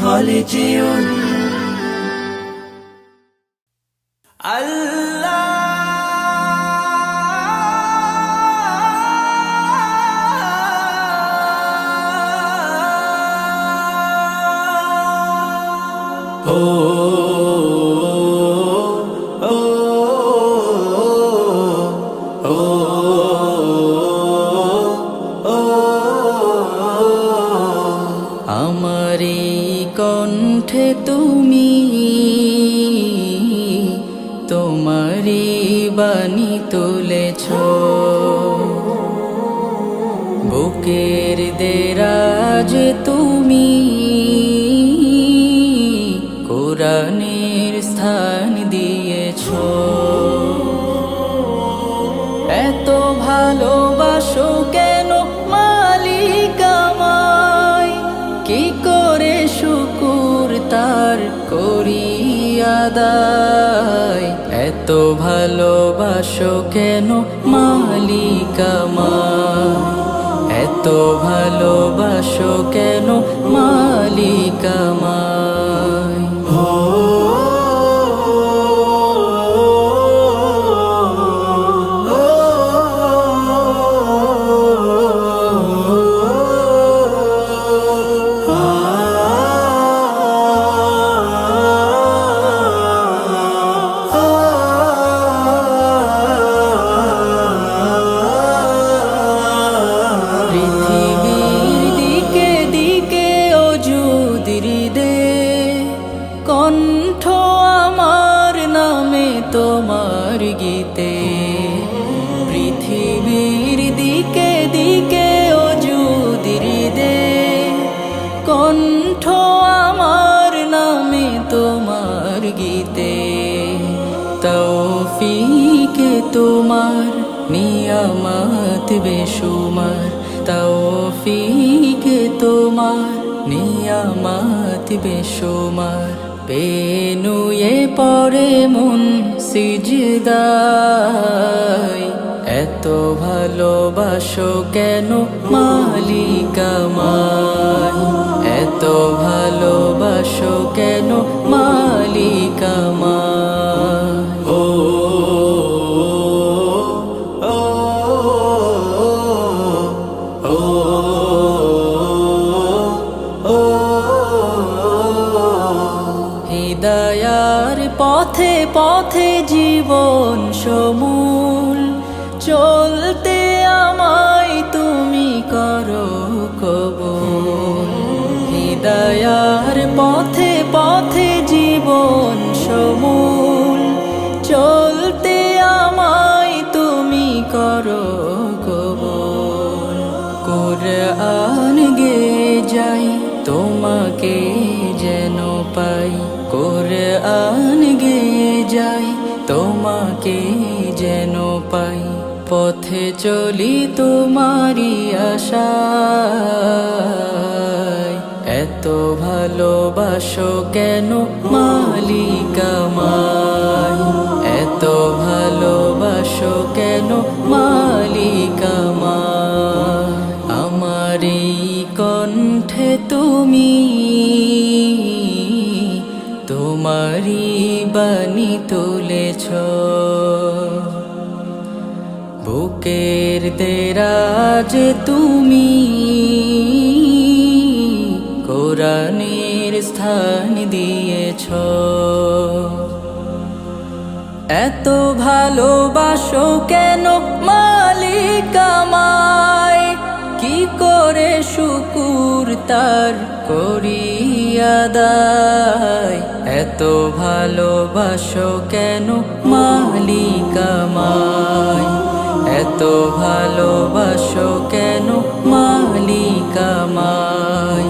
হলে যেও আমারি কণ্ঠে তুমি তোমারি বাণী তুলেছ, বুকের দেরাজ তুমি কোরআনের স্থান দিয়েছ। এত ভালোবাসো কেন মালিক আমায়, কি করে শুকুর তার করি আদায়। এত ভালোবাসো কেন মালিক আমায়, এত ভালোবাসো কেন মালিক আমায়। কণ্ঠ আমার নামে তোমার গীতে, পৃথিবীর দিকে দিকে ওজুদির দে। কণ্ঠ আমার নামে তোমার গীতে, তৌফিকে তোমার নিয়ামত বেশুমার। তৌফিকে তোমার নিয়ামত বেশুমার। পেনুয়ে পড়ে মন সিজদায়, এত ভালোবাসো কেন মালিক আমায়, এত ভালোবাসো কেন মালিক আমায়। হিদায়ার পথে পথে জীবন সমূল, চলতে আমায় তুমি করো কবুল। হিদায়ার পথে পথে জীবন সমূল, চলতে আমায় তুমি করো কবুল। কুরআন গে যাই তোমাকে যেন পাই, কুরআন গে যাই তোমাকে যেন পাই। পথে চলি তোমারি আশায়, এত ভালোবাসো কেন মালিক আমায়, এত ভালোবাসো কেন মালিক আমায়। আমারি কণ্ঠে তুমি তোমারি বাণী তুলেছ, বুকের দেরাজ তুমি কোরআনের স্থান দিয়েছ। এত ভালোবাসো কেন মালিক আমায়, কি করে শুকুর তার করি আদায়। এত ভালোবাসো কেন মালিক আমায়, এত ভালোবাসো কেন মালিক আমায়,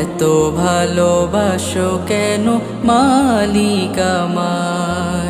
এত ভালোবাসো কেন মালিক আমায়।